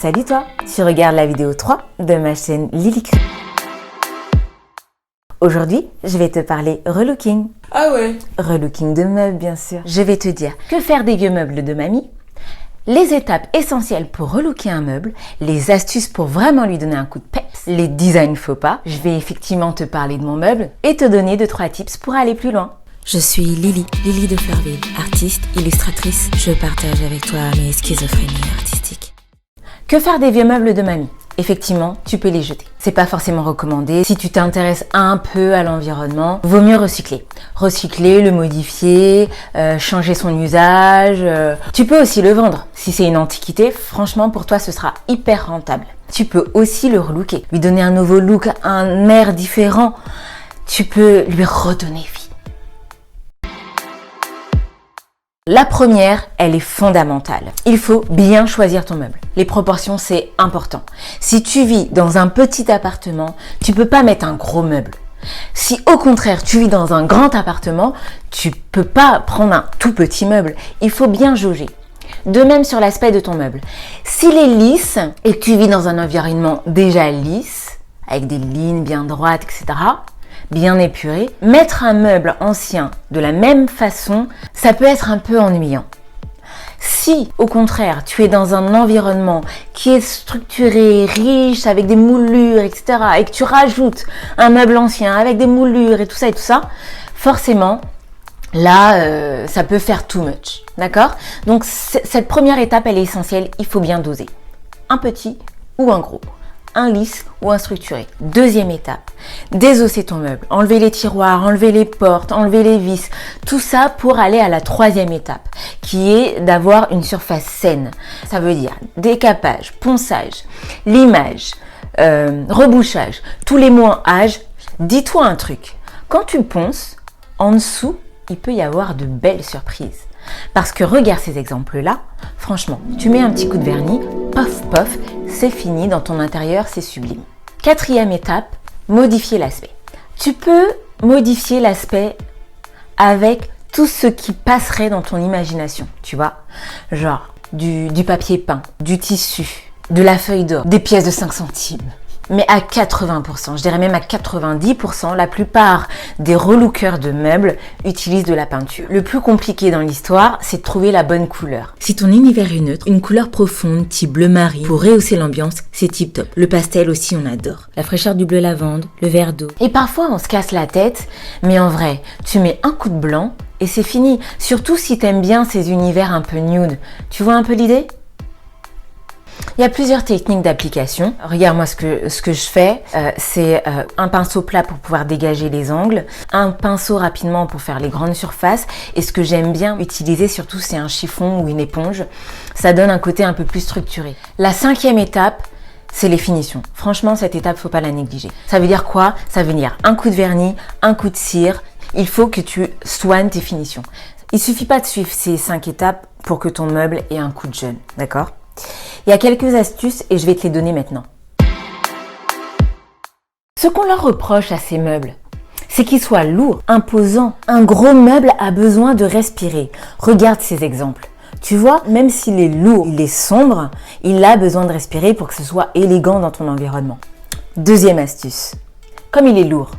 Salut toi, tu regardes la vidéo 3 de ma chaîne Lily Cré. Aujourd'hui, je vais te parler relooking. Ah ouais. Relooking de meubles, bien sûr. Je vais te dire que faire des vieux meubles de mamie, les étapes essentielles pour relooker un meuble, les astuces pour vraiment lui donner un coup de peps, les designs faux pas. Je vais effectivement te parler de mon meuble et te donner 2-3 tips pour aller plus loin. Je suis Lily de Fleurville, artiste, illustratrice. Je partage avec toi mes schizophrénies artistiques. Que faire des vieux meubles de mamie? Effectivement, tu peux les jeter. C'est pas forcément recommandé. Si tu t'intéresses un peu à l'environnement, vaut mieux recycler. Recycler, le modifier, changer son usage. Tu peux aussi le vendre. Si c'est une antiquité, franchement, pour toi, ce sera hyper rentable. Tu peux aussi le relooker, lui donner un nouveau look, un air différent. Tu peux lui redonner vie. La première, elle est fondamentale. Il faut bien choisir ton meuble. Les proportions, c'est important. Si tu vis dans un petit appartement, tu peux pas mettre un gros meuble. Si au contraire, tu vis dans un grand appartement, tu peux pas prendre un tout petit meuble. Il faut bien jauger. De même sur l'aspect de ton meuble. S'il est lisse et que tu vis dans un environnement déjà lisse, avec des lignes bien droites, etc., bien épuré, mettre un meuble ancien de la même façon, ça peut être un peu ennuyant. Si, au contraire, tu es dans un environnement qui est structuré, riche, avec des moulures, etc., et que tu rajoutes un meuble ancien avec des moulures et tout ça, forcément, là, ça peut faire too much. D'accord? Donc, cette première étape, elle est essentielle, il faut bien doser. Un petit ou un gros. Un lisse ou un structuré. Deuxième étape, désosser ton meuble, enlever les tiroirs, enlever les portes, enlever les vis, tout ça pour aller à la troisième étape, qui est d'avoir une surface saine. Ça veut dire décapage, ponçage, limage, rebouchage, tous les mots en âge. Dis-toi un truc, quand tu ponces, en dessous, il peut y avoir de belles surprises. Parce que regarde ces exemples-là, franchement, tu mets un petit coup de vernis, pof pof, c'est fini, dans ton intérieur, c'est sublime. Quatrième étape, modifier l'aspect. Tu peux modifier l'aspect avec tout ce qui passerait dans ton imagination, tu vois. Genre du papier peint, du tissu, de la feuille d'or, des pièces de 5 centimes. Mais à 80%, je dirais même à 90%, la plupart des relookers de meubles utilisent de la peinture. Le plus compliqué dans l'histoire, c'est de trouver la bonne couleur. Si ton univers est neutre, une couleur profonde, type bleu marine, pour rehausser l'ambiance, c'est tip top. Le pastel aussi, on adore. La fraîcheur du bleu lavande, le vert d'eau. Et parfois, on se casse la tête, mais en vrai, tu mets un coup de blanc et c'est fini. Surtout si t'aimes bien ces univers un peu nude. Tu vois un peu l'idée ? Il y a plusieurs techniques d'application. Regarde-moi ce que je fais. C'est un pinceau plat pour pouvoir dégager les angles, un pinceau rapidement pour faire les grandes surfaces. Et ce que j'aime bien utiliser surtout, c'est un chiffon ou une éponge. Ça donne un côté un peu plus structuré. La cinquième étape, c'est les finitions. Franchement, cette étape, faut pas la négliger. Ça veut dire quoi? Ça veut dire un coup de vernis, un coup de cire. Il faut que tu soignes tes finitions. Il suffit pas de suivre ces 5 étapes pour que ton meuble ait un coup de jeune. D'accord? Il y a quelques astuces et je vais te les donner maintenant. Ce qu'on leur reproche à ces meubles, c'est qu'ils soient lourds, imposants. Un gros meuble a besoin de respirer. Regarde ces exemples. Tu vois, même s'il est lourd, il est sombre, il a besoin de respirer pour que ce soit élégant dans ton environnement. Deuxième astuce. Comme il est lourd,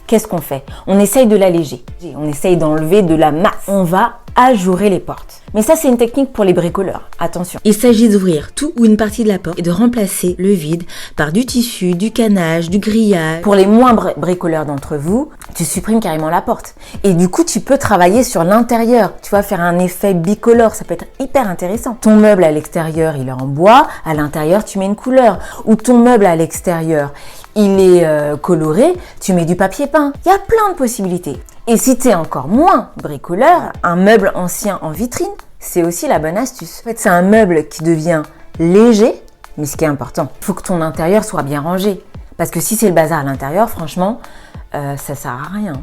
qu'est-ce qu'on fait? On essaye de l'alléger. On essaye d'enlever de la masse. On va ajourer les portes. Mais ça, c'est une technique pour les bricoleurs. Attention. Il s'agit d'ouvrir tout ou une partie de la porte et de remplacer le vide par du tissu, du canage, du grillage. Pour les moins bricoleurs d'entre vous, tu supprimes carrément la porte. Et du coup, tu peux travailler sur l'intérieur. Tu vas faire un effet bicolore. Ça peut être hyper intéressant. Ton meuble à l'extérieur, il est en bois. À l'intérieur, tu mets une couleur. Ou ton meuble à l'extérieur, il est coloré. Tu mets du papier peint. Il y a plein de possibilités. Et si tu es encore moins bricoleur, un meuble ancien en vitrine, c'est aussi la bonne astuce. En fait, c'est un meuble qui devient léger, mais ce qui est important, il faut que ton intérieur soit bien rangé. Parce que si c'est le bazar à l'intérieur, franchement, ça sert à rien.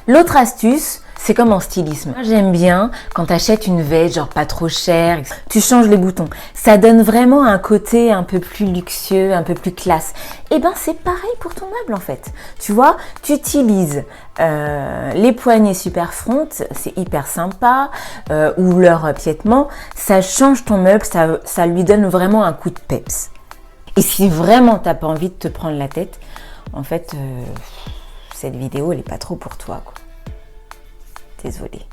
L'autre astuce, C'est comme en stylisme. Moi, j'aime bien quand tu achètes une veste, genre pas trop chère, tu changes les boutons. Ça donne vraiment un côté un peu plus luxueux, un peu plus classe. Et ben c'est pareil pour ton meuble en fait. Tu vois, tu utilises les poignées super front, c'est hyper sympa, ou leur piétement, ça change ton meuble, ça lui donne vraiment un coup de peps. Et si vraiment t'as pas envie de te prendre la tête, en fait, cette vidéo elle est pas trop pour toi, quoi. Désolée.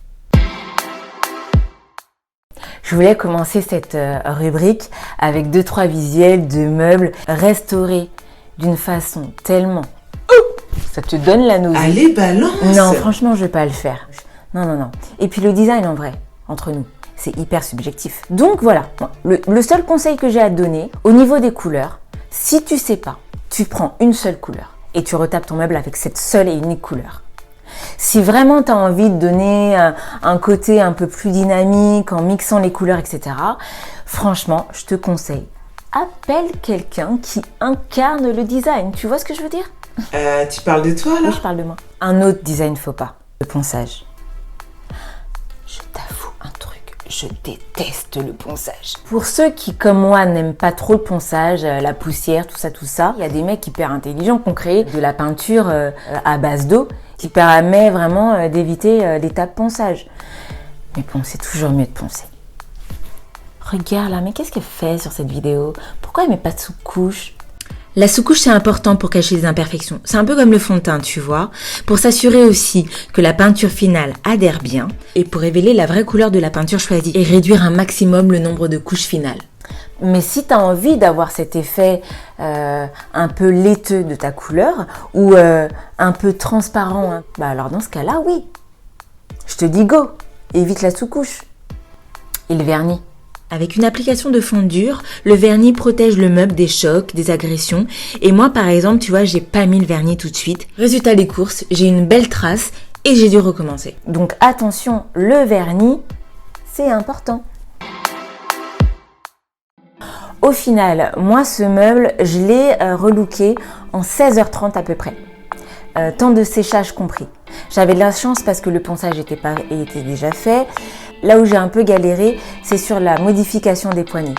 Je voulais commencer cette rubrique avec 2-3 visuels de meubles restaurés d'une façon tellement... ça te donne la nausée. Allez, balance! Non, franchement, je vais pas le faire. Non. Et puis le design, en vrai, entre nous, c'est hyper subjectif. Donc voilà, le seul conseil que j'ai à te donner, au niveau des couleurs, si tu sais pas, tu prends une seule couleur et tu retapes ton meuble avec cette seule et unique couleur. Si vraiment tu as envie de donner un côté un peu plus dynamique en mixant les couleurs, etc., franchement, je te conseille, appelle quelqu'un qui incarne le design. Tu vois ce que je veux dire? Tu parles de toi, là? Oui, je parle de moi. Un autre design faux pas, le ponçage. Je t'avoue un truc, je déteste le ponçage. Pour ceux qui, comme moi, n'aiment pas trop le ponçage, la poussière, tout ça, il y a des mecs hyper intelligents qui ont créé de la peinture à base d'eau qui permet vraiment d'éviter l'étape ponçage. Mais bon, c'est toujours mieux de poncer. Regarde là, mais qu'est-ce qu'elle fait sur cette vidéo? Pourquoi elle met pas de sous-couche? La sous-couche, c'est important pour cacher les imperfections. C'est un peu comme le fond de teint, tu vois, pour s'assurer aussi que la peinture finale adhère bien et pour révéler la vraie couleur de la peinture choisie et réduire un maximum le nombre de couches finales. Mais si tu as envie d'avoir cet effet un peu laiteux de ta couleur ou un peu transparent, hein, bah alors dans ce cas-là, oui. Je te dis go, évite la sous-couche. Et le vernis. Avec une application de fond dur, le vernis protège le meuble des chocs, des agressions. Et moi, par exemple, tu vois, j'ai pas mis le vernis tout de suite. Résultat des courses, j'ai une belle trace et j'ai dû recommencer. Donc attention, le vernis, c'est important. Au final, moi, ce meuble, je l'ai relooké en 16h30 à peu près. Temps de séchage compris. J'avais de la chance parce que le ponçage était déjà fait. Là où j'ai un peu galéré, c'est sur la modification des poignées.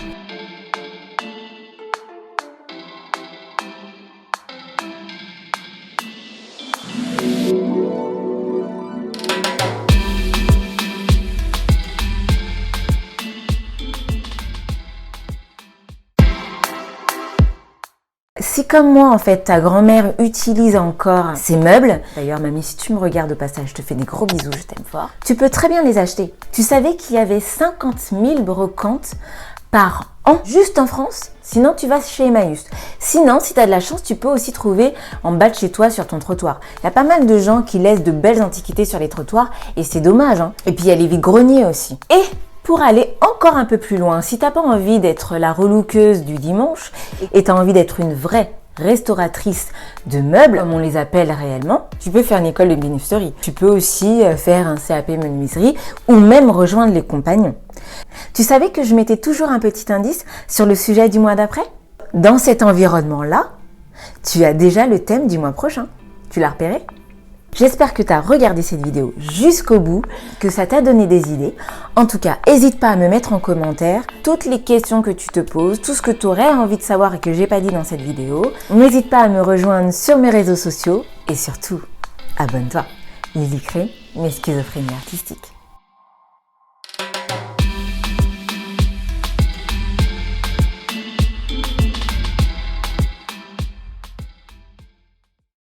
Si comme moi, en fait, ta grand-mère utilise encore ces meubles, d'ailleurs, mamie, si tu me regardes au passage, je te fais des gros bisous, je t'aime fort, tu peux très bien les acheter. Tu savais qu'il y avait 50 000 brocantes par an, juste en France? Sinon, tu vas chez Emmaüs. Sinon, si tu as de la chance, tu peux aussi trouver en bas de chez toi, sur ton trottoir. Il y a pas mal de gens qui laissent de belles antiquités sur les trottoirs et c'est dommage, hein. Et puis, il y a les vides-greniers aussi. Et pour aller encore un peu plus loin, si t'as pas envie d'être la relookeuse du dimanche et t'as envie d'être une vraie restauratrice de meubles, comme on les appelle réellement, tu peux faire une école de bénisterie. Tu peux aussi faire un CAP menuiserie ou même rejoindre les compagnons. Tu savais que je mettais toujours un petit indice sur le sujet du mois d'après? Dans cet environnement-là, tu as déjà le thème du mois prochain. Tu l'as repéré? J'espère que tu as regardé cette vidéo jusqu'au bout, que ça t'a donné des idées. En tout cas, n'hésite pas à me mettre en commentaire toutes les questions que tu te poses, tout ce que tu aurais envie de savoir et que j'ai pas dit dans cette vidéo. N'hésite pas à me rejoindre sur mes réseaux sociaux et surtout, abonne-toi. Lily Cré, mes schizophrénies artistiques.